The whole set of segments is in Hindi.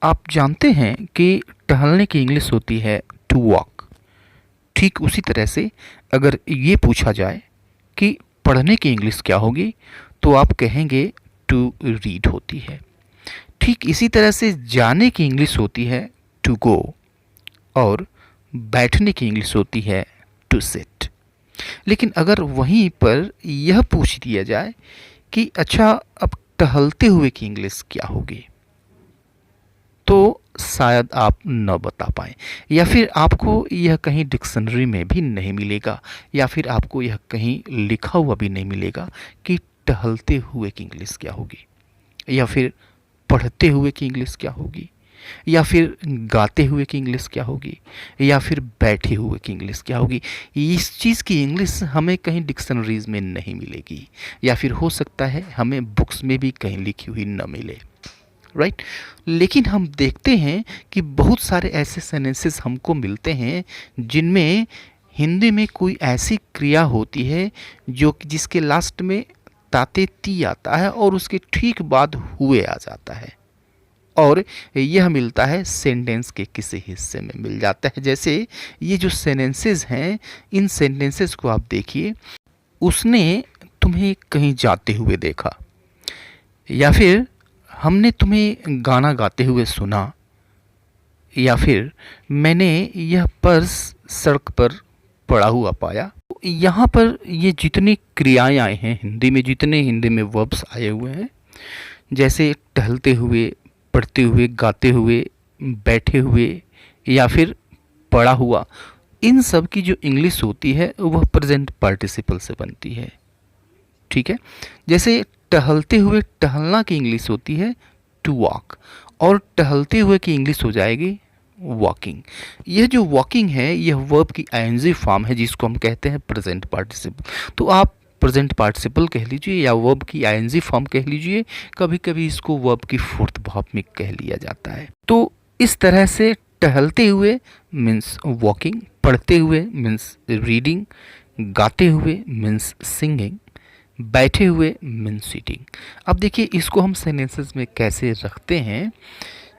आप जानते हैं कि टहलने की इंग्लिश होती है टू वॉक। ठीक उसी तरह से अगर ये पूछा जाए कि पढ़ने की इंग्लिश क्या होगी, तो आप कहेंगे टू रीड होती है। ठीक इसी तरह से जाने की इंग्लिश होती है टू गो, और बैठने की इंग्लिश होती है टू सिट। लेकिन अगर वहीं पर यह पूछ दिया जाए कि अच्छा, अब टहलते हुए की इंग्लिश क्या होगी, तो शायद आप न बता पाएँ, या फिर आपको यह कहीं डिक्शनरी में भी नहीं मिलेगा, या फिर आपको यह कहीं लिखा हुआ भी नहीं मिलेगा कि टहलते हुए की इंग्लिश क्या होगी, या फिर पढ़ते हुए की इंग्लिश क्या होगी, या फिर गाते हुए की इंग्लिश क्या होगी, या फिर बैठे हुए की इंग्लिश क्या होगी। इस चीज़ की इंग्लिश हमें कहीं डिक्शनरीज में नहीं मिलेगी, या फिर हो सकता है हमें बुक्स में भी कहीं लिखी हुई न मिले, राइट। लेकिन हम देखते हैं कि बहुत सारे ऐसे सेंटेंसेस हमको मिलते हैं जिनमें हिंदी में कोई ऐसी क्रिया होती है जो कि जिसके लास्ट में ताते ती आता है और उसके ठीक बाद हुए आ जाता है, और यह मिलता है सेंटेंस के किसी हिस्से में मिल जाता है। जैसे ये जो सेंटेंसेस हैं, इन सेंटेंसेस को आप देखिए। उसने तुम्हें कहीं जाते हुए देखा, या फिर हमने तुम्हें गाना गाते हुए सुना, या फिर मैंने यह पर्स सड़क पर पड़ा हुआ पाया। यहाँ पर ये जितनी क्रियाएं आए हैं हिंदी में, जितने हिंदी में वर्ब्स आए हुए हैं, जैसे टहलते हुए, पढ़ते हुए, गाते हुए, बैठे हुए, या फिर पड़ा हुआ, इन सब की जो इंग्लिश होती है वह प्रेजेंट पार्टिसिपल से बनती है। ठीक है। जैसे टहलते हुए, टहलना की इंग्लिश होती है टू वॉक, और टहलते हुए की इंग्लिश हो जाएगी वॉकिंग। यह जो वॉकिंग है यह वर्ब की आईएनजी फॉर्म है, जिसको हम कहते हैं प्रेजेंट पार्टिसिपल। तो आप प्रेजेंट पार्टिसिपल कह लीजिए या वर्ब की आईएनजी फॉर्म कह लीजिए, कभी कभी इसको वर्ब की फोर्थ फॉर्म में कह लिया जाता है। तो इस तरह से टहलते हुए मीन्स वॉकिंग, पढ़ते हुए मीन्स रीडिंग, गाते हुए मीन्स सिंगिंग, बैठे हुए मीन्स सीटिंग। अब देखिए इसको हम सेंटेंसेस में कैसे रखते हैं।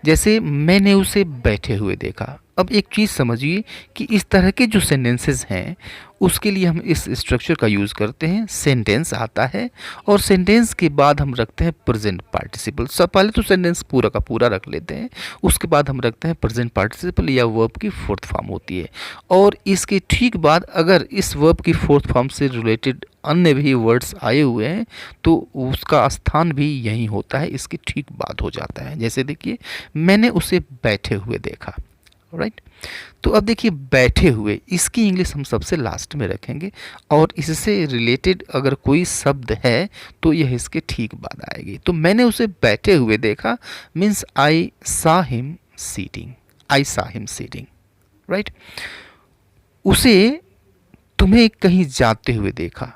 जैसे मैंने उसे बैठे हुए देखा। अब एक चीज़ समझिए कि इस तरह के जो सेंटेंसेस हैं उसके लिए हम इस स्ट्रक्चर का यूज़ करते हैं। सेंटेंस आता है और सेंटेंस के बाद हम रखते हैं प्रेजेंट पार्टिसिपल। सब पहले तो सेंटेंस पूरा का पूरा रख लेते हैं, उसके बाद हम रखते हैं प्रेजेंट पार्टिसिपल या वर्ब की फोर्थ फॉर्म होती है, और इसके ठीक बाद अगर इस वर्ब की फोर्थ फॉर्म से रिलेटेड अन्य भी वर्ड्स आए हुए हैं तो उसका स्थान भी यहीं होता है, इसके ठीक बाद हो जाता है। जैसे देखिए मैंने उसे बैठे हुए देखा, राइट। तो अब देखिए बैठे हुए, इसकी इंग्लिश हम सबसे लास्ट में रखेंगे, और इससे रिलेटेड अगर कोई शब्द है तो यह इसके ठीक बाद आएगी। तो मैंने उसे बैठे हुए देखा मीन्स आई सा हिम सीटिंग, आई सा हिम सीटिंग, राइट। उसे तुम्हें कहीं जाते हुए देखा,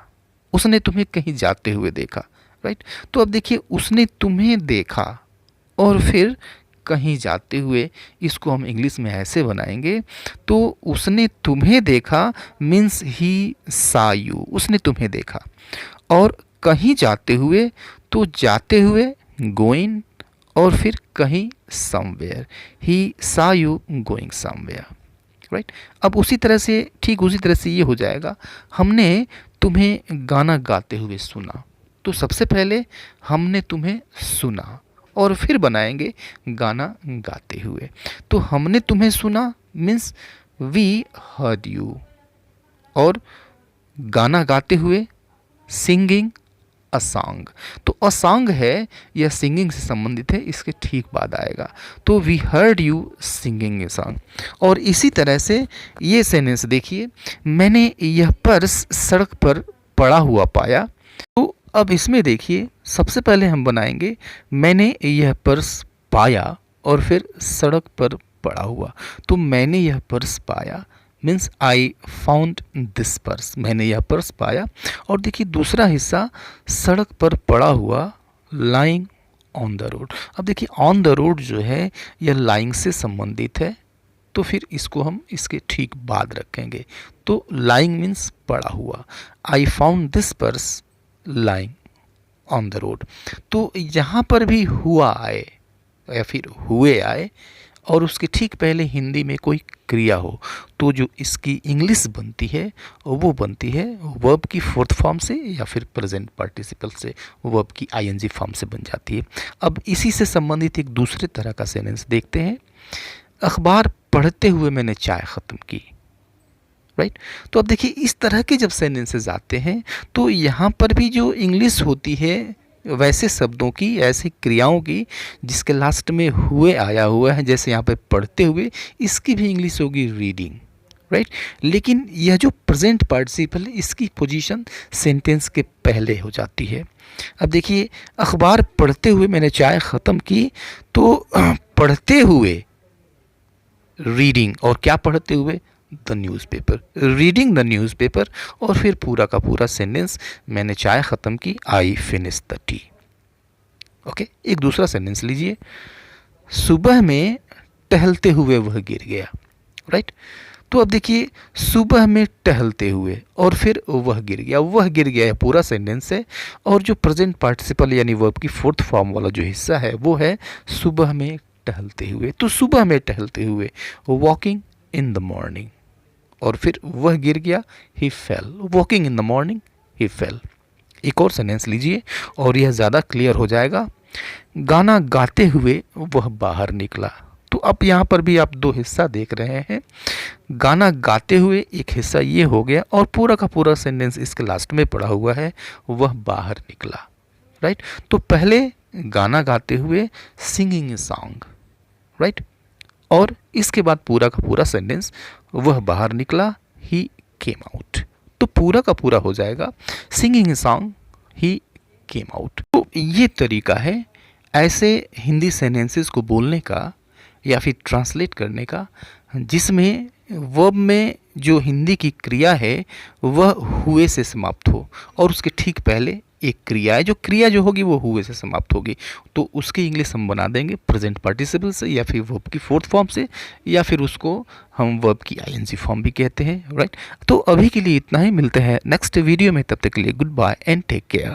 उसने तुम्हें कहीं जाते हुए देखा, राइट। तो अब देखिए उसने तुम्हें देखा और फिर कहीं जाते हुए, इसको हम इंग्लिश में ऐसे बनाएंगे। तो उसने तुम्हें देखा मीन्स ही सा यू, उसने तुम्हें देखा, और कहीं जाते हुए, तो जाते हुए गोइंग, और फिर कहीं समवेयर, ही सा यू गोइंग समवेयर, राइट। अब उसी तरह से, ठीक उसी तरह से ये हो जाएगा, हमने तुम्हें गाना गाते हुए सुना। तो सबसे पहले हमने तुम्हें सुना और फिर बनाएंगे गाना गाते हुए। तो हमने तुम्हें सुना मीन्स वी हर्ड यू, और गाना गाते हुए सिंगिंग अ सॉन्ग। तो अ सॉन्ग है, यह सिंगिंग से संबंधित है, इसके ठीक बाद आएगा। तो we heard you singing a song. और इसी तरह से ये सेंटेंस देखिए, मैंने यह पर्स सड़क पर पड़ा हुआ पाया। तो अब इसमें देखिए सबसे पहले हम बनाएंगे मैंने यह पर्स पाया और फिर सड़क पर पड़ा हुआ। तो मैंने यह पर्स पाया means I found this purse, मैंने यह पर्स पाया। और देखिए दूसरा हिस्सा सड़क पर पड़ा हुआ, लाइंग ऑन द रोड। अब देखिए ऑन द रोड जो है यह लाइंग से संबंधित है, तो फिर इसको हम इसके ठीक बाद रखेंगे। तो लाइंग मीन्स पड़ा हुआ, I found this purse lying on the road. तो यहाँ पर भी हुआ आए, या फिर हुए आए और उसके ठीक पहले हिंदी में कोई क्रिया हो, तो जो इसकी इंग्लिश बनती है वो बनती है वर्ब की फोर्थ फॉर्म से या फिर प्रेजेंट पार्टिसिपल से, वर्ब की आईएनजी फॉर्म से बन जाती है। अब इसी से संबंधित एक दूसरे तरह का सेंटेंस देखते हैं। अखबार पढ़ते हुए मैंने चाय ख़त्म की। राइट, तो अब देखिए इस तरह के जब सेंटेंसेस आते हैं तो यहाँ पर भी जो इंग्लिश होती है वैसे शब्दों की, ऐसी क्रियाओं की जिसके लास्ट में हुए आया हुआ है, जैसे यहाँ पे पढ़ते हुए, इसकी भी इंग्लिश होगी रीडिंग। राइट, लेकिन यह जो प्रेजेंट पार्टिसिपल है इसकी पोजीशन सेंटेंस के पहले हो जाती है। अब देखिए अखबार पढ़ते हुए मैंने चाय ख़त्म की, तो पढ़ते हुए रीडिंग, और क्या पढ़ते हुए, the newspaper, reading the newspaper, और फिर पूरा का पूरा सेंटेंस मैंने चाय ख़त्म की, I finish the T. Okay, एक दूसरा सेंटेंस लीजिए, सुबह में टहलते हुए वह गिर गया। राइट, तो अब देखिए सुबह में टहलते हुए और फिर वह गिर गया, वह गिर गया पूरा सेंटेंस है, और जो प्रेजेंट पार्टिसिपल यानी वर्ब की फोर्थ फॉर्म वाला जो हिस्सा है वो है सुबह में टहलते हुए। तो सुबह में टहलते हुए, वॉकिंग इन द मॉर्निंग, और फिर वह गिर गया, he fell, walking in the morning he fell. एक और सेंटेंस लीजिए और यह ज़्यादा क्लियर हो जाएगा, गाना गाते हुए वह बाहर निकला। तो अब यहाँ पर भी आप दो हिस्सा देख रहे हैं, गाना गाते हुए एक हिस्सा ये हो गया, और पूरा का पूरा सेंटेंस इसके लास्ट में पड़ा हुआ है, वह बाहर निकला। राइट, तो पहले गाना गाते हुए, सिंगिंग ए सॉन्ग। राइट, और इसके बाद पूरा का पूरा सेंटेंस, वह बाहर निकला, ही केम आउट। तो पूरा का पूरा हो जाएगा, singing a song, he came out. तो ये तरीका है ऐसे हिंदी सेंटेंसेस को बोलने का या फिर ट्रांसलेट करने का जिसमें वर्ब में जो हिंदी की क्रिया है वह हुए से समाप्त हो, और उसके ठीक पहले एक क्रिया है, जो क्रिया जो होगी वो हुए से समाप्त होगी। तो उसकी इंग्लिश हम बना देंगे प्रेजेंट पार्टिसिपल से, या फिर वर्ब की फोर्थ फॉर्म से, या फिर उसको हम वर्ब की आईएनजी फॉर्म भी कहते हैं। राइट, तो अभी के लिए इतना ही, मिलते हैं नेक्स्ट वीडियो में, तब तक के लिए good bye and take care.